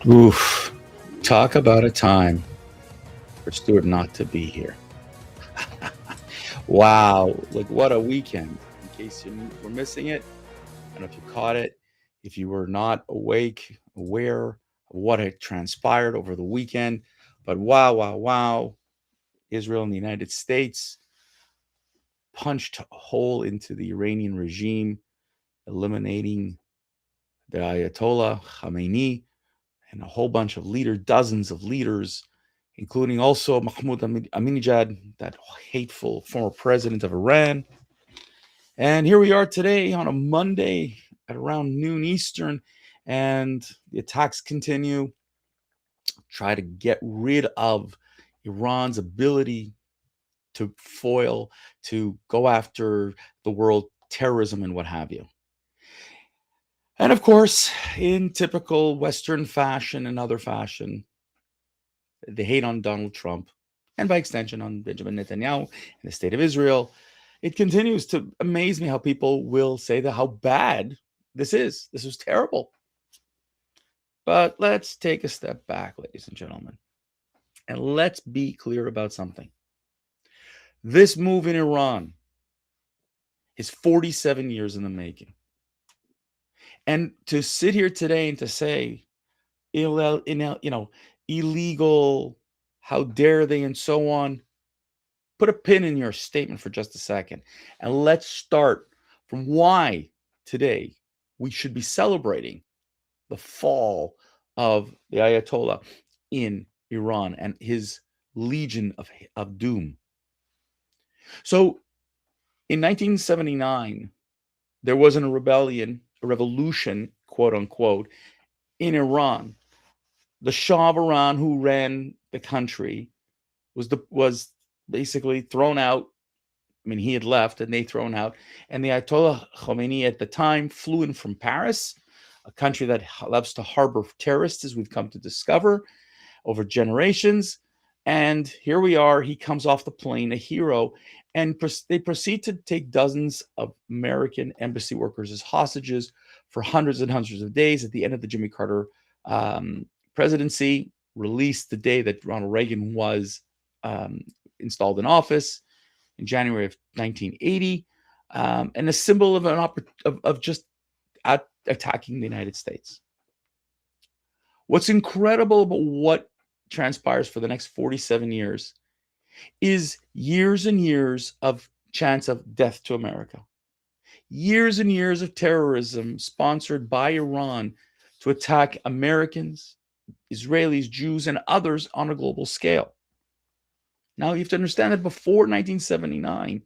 Oof. Talk about a time for Stuart not to be here. Wow. Like, what a weekend. In case you were missing it, I don't know if you caught it, if you were not awake, aware of what had transpired over the weekend. But wow, wow, wow. Israel and the United States punched a hole into the Iranian regime, eliminating the Ayatollah Khamenei and a whole bunch of leaders, dozens of leaders, including also Mahmoud Ahmadinejad, that hateful former president of Iran. And here we are today on a Monday at around noon Eastern, and the attacks continue. Try to get rid of Iran's ability to foil, to go after the world terrorism and what have you. And of course, in typical Western fashion and other fashion, the hate on Donald Trump, and by extension on Benjamin Netanyahu and the state of Israel, it continues to amaze me how people will say that how bad this is. This is terrible. But let's take a step back, ladies and gentlemen, and let's be clear about something. This move in Iran is 47 years in the making. And to sit here today and to say, illegal, how dare they, and so on, put a pin in your statement for just a second. And let's start from why today we should be celebrating the fall of the Ayatollah in Iran and his legion of doom. So in 1979, there wasn't a rebellion, a revolution, quote unquote, in Iran. The Shah of Iran, who ran the country, was basically thrown out. I mean, he had left and they thrown out. And the Ayatollah Khomeini at the time flew in from Paris, a country that loves to harbor terrorists, as we've come to discover over generations. And here we are. He comes off the plane, a hero, and they proceed to take dozens of American embassy workers as hostages for hundreds and hundreds of days. At the end of the Jimmy Carter presidency, released the day that Ronald Reagan was installed in office in January of 1980, and a symbol of of just attacking the United States. What's incredible about what transpires for the next 47 years is years and years of chance of death to America. Years and years of terrorism sponsored by Iran to attack Americans, Israelis, Jews, and others on a global scale. Now, you have to understand that before 1979,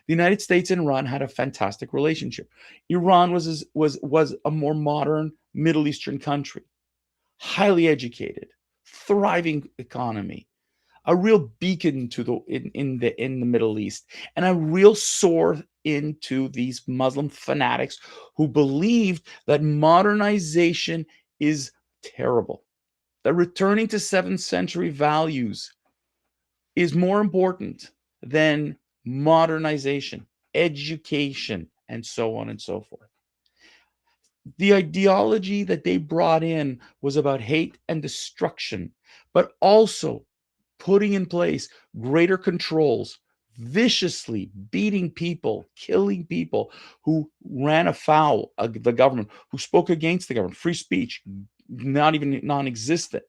the United States and Iran had a fantastic relationship. Iran was a more modern Middle Eastern country, highly educated, thriving economy, a real beacon to in the Middle East, and a real sword into these Muslim fanatics who believed that modernization is terrible, that returning to 7th century values is more important than modernization, education, and so on and so forth. The ideology that they brought in was about hate and destruction, but also putting in place greater controls, viciously beating people, killing people who ran afoul of the government, who spoke against the government, free speech, not even non-existent.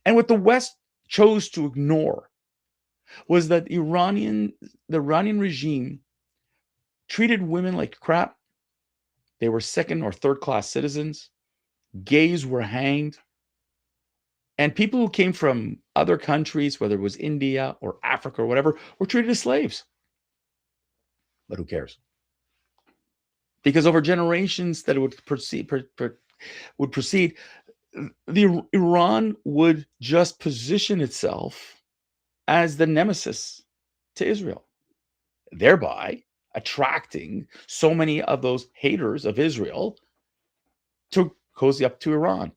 And what the West chose to ignore was that the Iranian regime treated women like crap. They were second or third class citizens. Gays were hanged. And people who came from other countries, whether it was India or Africa or whatever, were treated as slaves. But who cares? Because over generations that it would proceed, the Iran would just position itself as the nemesis to Israel, thereby attracting so many of those haters of Israel to cozy up to Iran.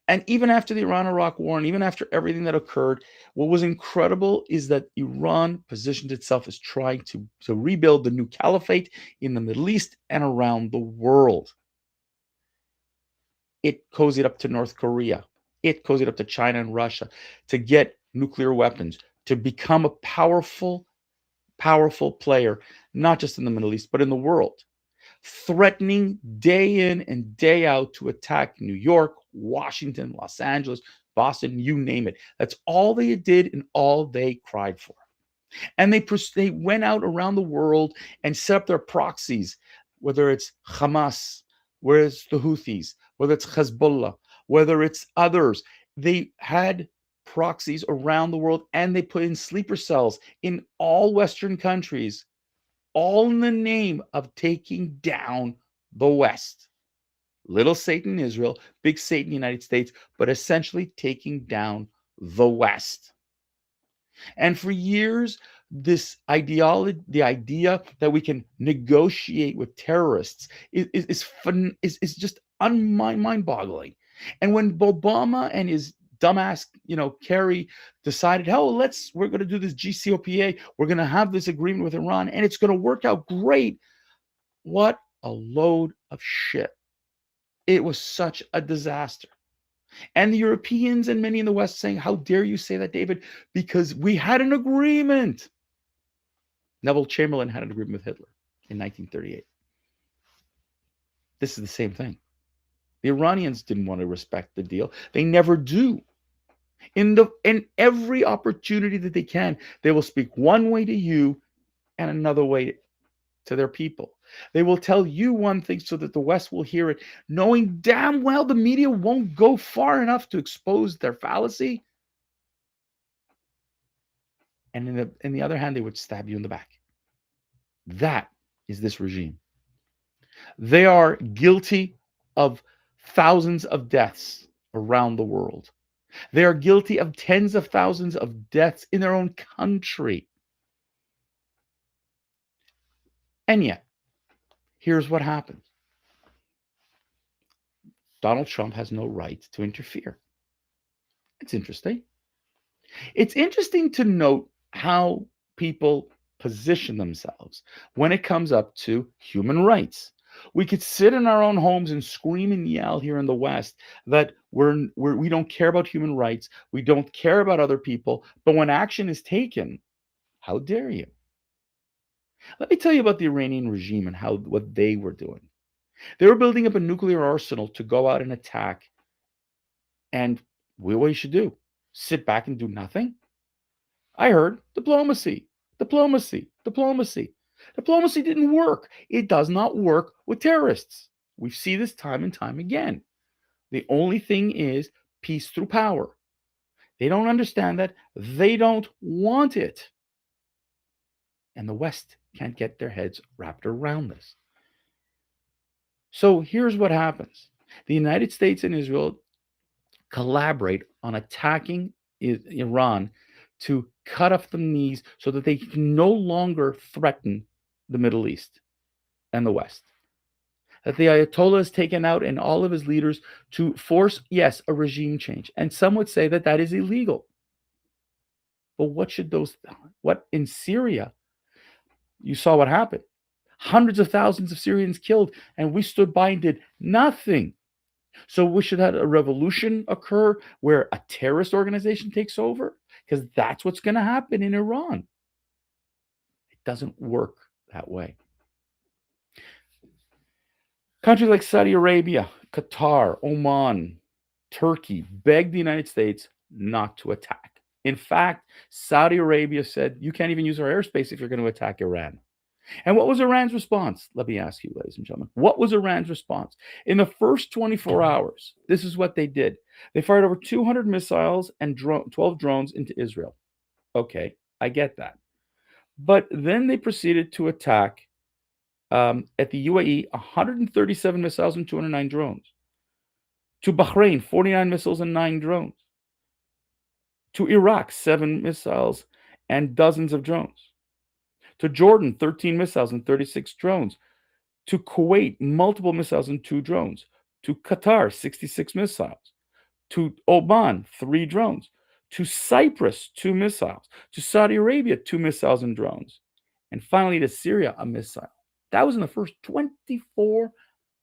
And even after the Iran-Iraq war, and even after everything that occurred, what was incredible is that Iran positioned itself as trying to rebuild the new caliphate in the Middle East and around the world. It cozied up to North Korea. It cozied up to China and Russia to get nuclear weapons, to become a powerful player, not just in the Middle East, but in the world, threatening day in and day out to attack New York, Washington, Los Angeles, Boston, you name it. That's all they did and all they cried for. And they went out around the world and set up their proxies, whether it's Hamas, whether it's the Houthis, whether it's Hezbollah, whether it's others. They had proxies around the world, and they put in sleeper cells in all Western countries, all in the name of taking down the West. Little Satan Israel, big Satan United States, but essentially taking down the West. And for years, this ideology, the idea that we can negotiate with terrorists is just mind-boggling. And when Obama and his dumbass, Kerry decided, oh, we're going to do this GCPOA, we're going to have this agreement with Iran, and it's going to work out great. What a load of shit. It was such a disaster. And the Europeans and many in the West saying, how dare you say that, David? Because we had an agreement. Neville Chamberlain had an agreement with Hitler in 1938. This is the same thing. The Iranians didn't want to respect the deal. They never do. In every opportunity that they can, they will speak one way to you and another way to their people. They will tell you one thing so that the West will hear it, knowing damn well the media won't go far enough to expose their fallacy. And in the other hand, they would stab you in the back. That is this regime. They are guilty of thousands of deaths around the world. They are guilty of tens of thousands of deaths in their own country. And yet, here's what happens. Donald Trump has no right to interfere. It's interesting. It's interesting to note how people position themselves when it comes up to human rights. We could sit in our own homes and scream and yell here in the West that we don't care about human rights, we don't care about other people, but when action is taken, how dare you? Let me tell you about the Iranian regime and what they were doing. They were building up a nuclear arsenal to go out and attack. And what you should do? Sit back and do nothing? I heard diplomacy. Diplomacy didn't work. It does not work with terrorists. We see this time and time again. The only thing is peace through power. They don't understand that. They don't want it. And the West can't get their heads wrapped around this. So here's what happens. The United States and Israel collaborate on attacking Iran to cut off the knees so that they can no longer threaten the Middle East and the West. That the Ayatollah has taken out and all of his leaders to force, yes, a regime change. And some would say that that is illegal. But what in Syria, you saw what happened. Hundreds of thousands of Syrians killed, and we stood by and did nothing. So we should have a revolution occur where a terrorist organization takes over, because that's what's going to happen in Iran. It doesn't work that way. Countries like Saudi Arabia, Qatar, Oman, Turkey begged the United States not to attack. In fact, Saudi Arabia said, you can't even use our airspace if you're going to attack Iran. And what was Iran's response? Let me ask you, ladies and gentlemen. What was Iran's response? In the first 24 hours, this is what they did. They fired over 200 missiles and 12 drones into Israel. Okay, I get that. But then they proceeded to attack at the UAE, 137 missiles and 209 drones. To Bahrain, 49 missiles and 9 drones. To Iraq, 7 missiles and dozens of drones. To Jordan, 13 missiles and 36 drones. To Kuwait, multiple missiles and 2 drones. To Qatar, 66 missiles. To Oman, 3 drones. To Cyprus, 2 missiles. To Saudi Arabia, 2 missiles and drones. And finally to Syria, a missile. That was in the first 24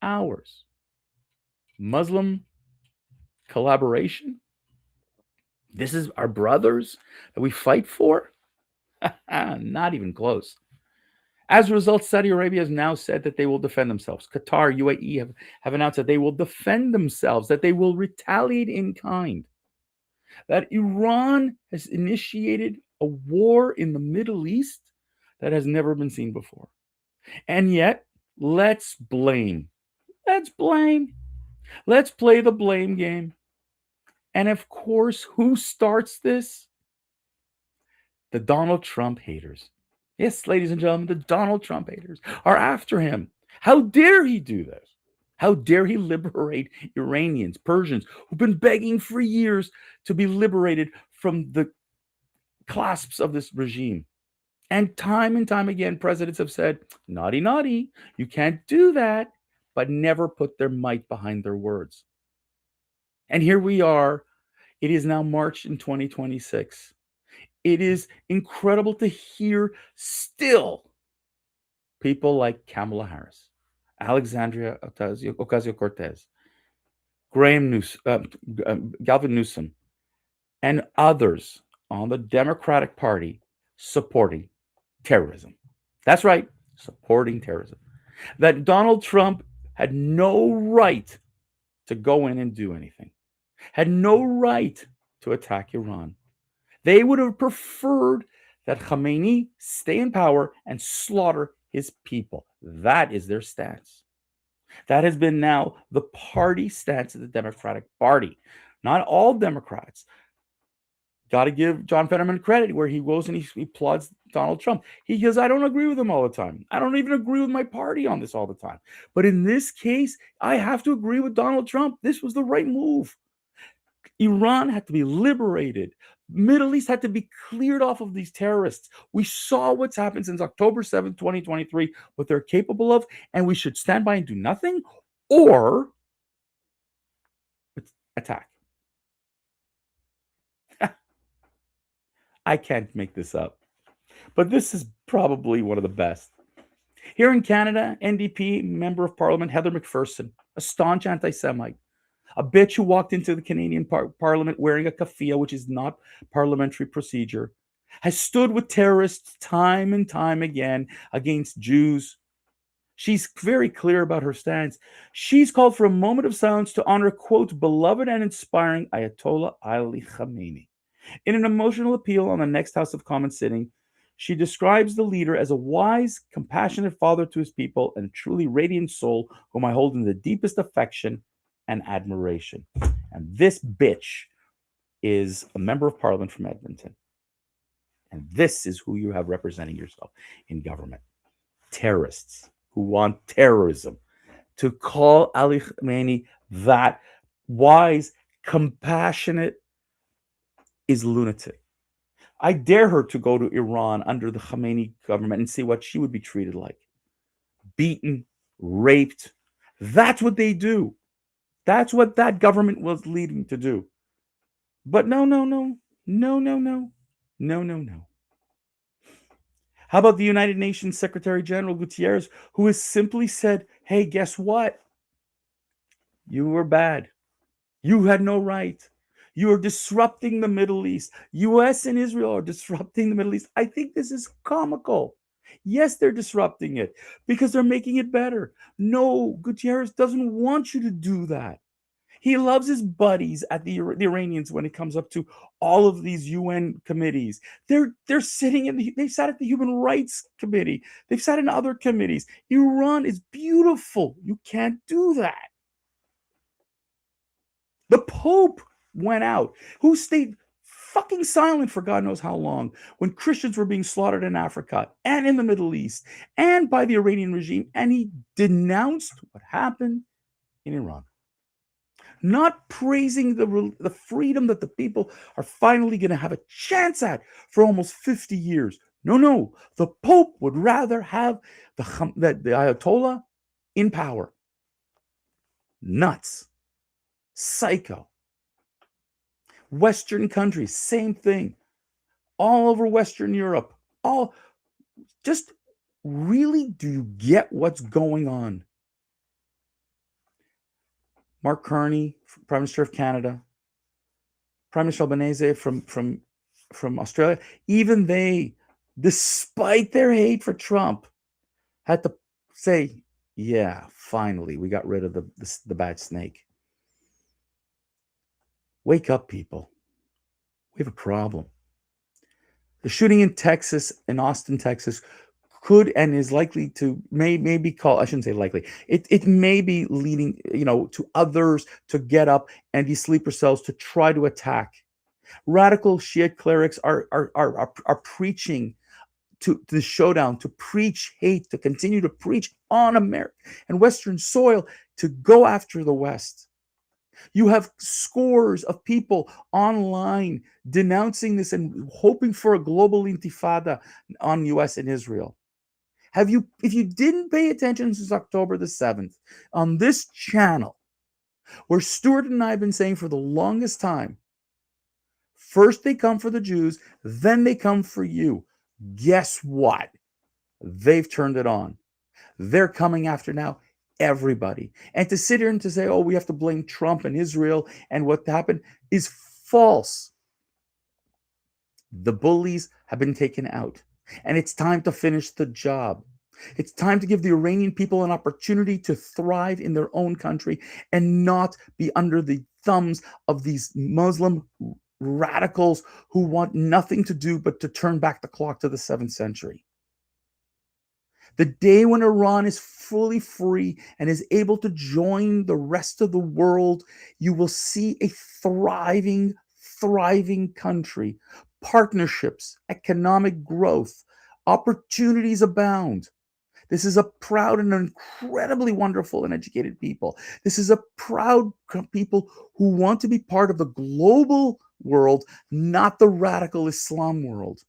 hours. Muslim collaboration. This is our brothers that we fight for? Not even close. As a result, Saudi Arabia has now said that they will defend themselves. Qatar, UAE have announced that they will defend themselves, that they will retaliate in kind. That Iran has initiated a war in the Middle East that has never been seen before. And yet, let's blame. Let's blame. Let's play the blame game. And of course, who starts this? The Donald Trump haters. Yes, ladies and gentlemen, the Donald Trump haters are after him. How dare he do this? How dare he liberate Iranians, Persians, who've been begging for years to be liberated from the clasps of this regime? And time again, presidents have said, naughty, naughty, you can't do that, but never put their might behind their words. And here we are. It is now March in 2026. It is incredible to hear still people like Kamala Harris, Alexandria Ocasio-Cortez, Galvin Newsom, and others on the Democratic Party supporting terrorism. That's right, supporting terrorism. That Donald Trump had no right to go in and do anything, had no right to attack Iran. They would have preferred that Khamenei stay in power and slaughter his people. That is their stance. That has been now the party stance of the Democratic Party. Not all Democrats. Got to give John Fetterman credit where he goes and he applauds Donald Trump. He goes, I don't agree with him all the time. I don't even agree with my party on this all the time. But in this case, I have to agree with Donald Trump. This was the right move. Iran had to be liberated. Middle East had to be cleared off of these terrorists. We saw what's happened since October 7th, 2023, what they're capable of, and we should stand by and do nothing or attack. I can't make this up, but this is probably one of the best. Here in Canada, NDP Member of Parliament Heather McPherson, a staunch anti-Semite, a bitch who walked into the Canadian Parliament wearing a keffiyeh, which is not parliamentary procedure, has stood with terrorists time and time again against Jews. She's very clear about her stance. She's called for a moment of silence to honor, quote, beloved and inspiring Ayatollah Ali Khamenei. In an emotional appeal on the next House of Commons sitting, she describes the leader as a wise, compassionate father to his people and a truly radiant soul whom I hold in the deepest affection and admiration. And this bitch is a member of parliament from Edmonton. And this is who you have representing yourself in government. Terrorists who want terrorism. To call Ali Khamenei that wise, compassionate is lunatic. I dare her to go to Iran under the Khamenei government and see what she would be treated like. Beaten, raped. That's what they do. That's what that government was leading to do. But no. How about the United Nations Secretary General Guterres, who has simply said, hey, guess what? You were bad. You had no right. You are disrupting the Middle East. US and Israel are disrupting the Middle East. I think this is comical. Yes, they're disrupting it because they're making it better. No, Gutierrez doesn't want you to do that. He loves his buddies at the Iranians when it comes up to all of these UN committees. They're sitting they've sat at the Human Rights Committee. They've sat in other committees. Iran is beautiful. You can't do that. The Pope went out, who stayed fucking silent for God knows how long when Christians were being slaughtered in Africa and in the Middle East and by the Iranian regime, and he denounced what happened in Iran. Not praising the freedom that the people are finally going to have a chance at for almost 50 years. No. The Pope would rather have the Ayatollah in power. Nuts. Psycho. Western countries, same thing. All over Western Europe. Just really, do you get what's going on? Mark Carney, Prime Minister of Canada, Prime Minister Albanese from Australia, even they, despite their hate for Trump, had to say, "Yeah, finally, we got rid of the bad snake." Wake up, people. We have a problem. The shooting in Texas, in Austin, Texas, could and is likely to maybe call, I shouldn't say likely, it may be leading, to others to get up and be sleeper cells to try to attack. Radical Shiite clerics are preaching to the showdown, to preach hate, to continue to preach on America and Western soil, to go after the West. You have scores of people online denouncing this and hoping for a global intifada on US and Israel. If you didn't pay attention since October the 7th on this channel, where Stuart and I have been saying for the longest time, first they come for the Jews, then they come for you. Guess what? They've turned it on. They're coming after now everybody. And to sit here and to say, oh, we have to blame Trump and Israel and what happened is false. The bullies have been taken out, and it's time to finish the job. It's time to give the Iranian people an opportunity to thrive in their own country and not be under the thumbs of these Muslim radicals who want nothing to do but to turn back the clock to the 7th century. The day when Iran is fully free and is able to join the rest of the world, you will see a thriving country, partnerships, economic growth, opportunities abound. This is a proud and incredibly wonderful and educated people. This is a proud people who want to be part of the global world, not the radical Islam world.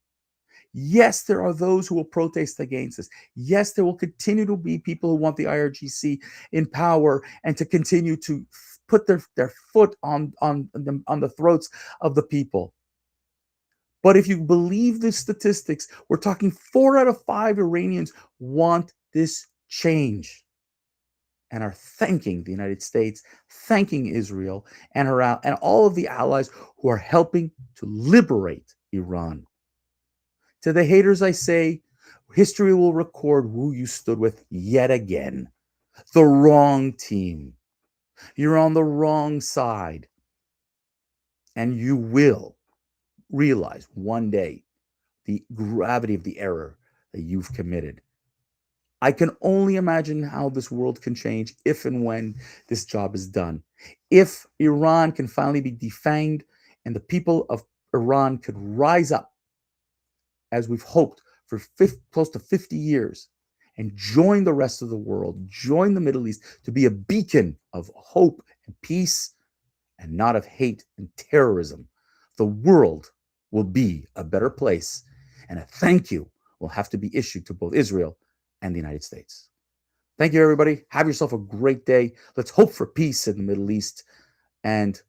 Yes, there are those who will protest against this. Yes, there will continue to be people who want the IRGC in power and to continue to put their foot on the throats of the people. But if you believe the statistics, we're talking 4 out of 5 Iranians want this change and are thanking the United States, thanking Israel, and all of the allies who are helping to liberate Iran. To the haters, I say, history will record who you stood with yet again. The wrong team. You're on the wrong side. And you will realize one day the gravity of the error that you've committed. I can only imagine how this world can change if and when this job is done. If Iran can finally be defanged and the people of Iran could rise up, as we've hoped for close to 50 years, and join the rest of the world, join the Middle East to be a beacon of hope and peace and not of hate and terrorism, the world will be a better place. And a thank you will have to be issued to both Israel and the United States. Thank you, everybody. Have yourself a great day. Let's hope for peace in the Middle East. And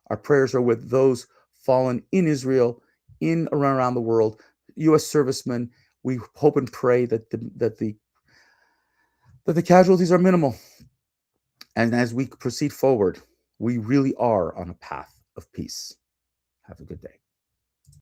our prayers are with those fallen in Israel, in around the world, U.S. servicemen. We hope and pray that the casualties are minimal. And as we proceed forward, we really are on a path of peace. Have a good day.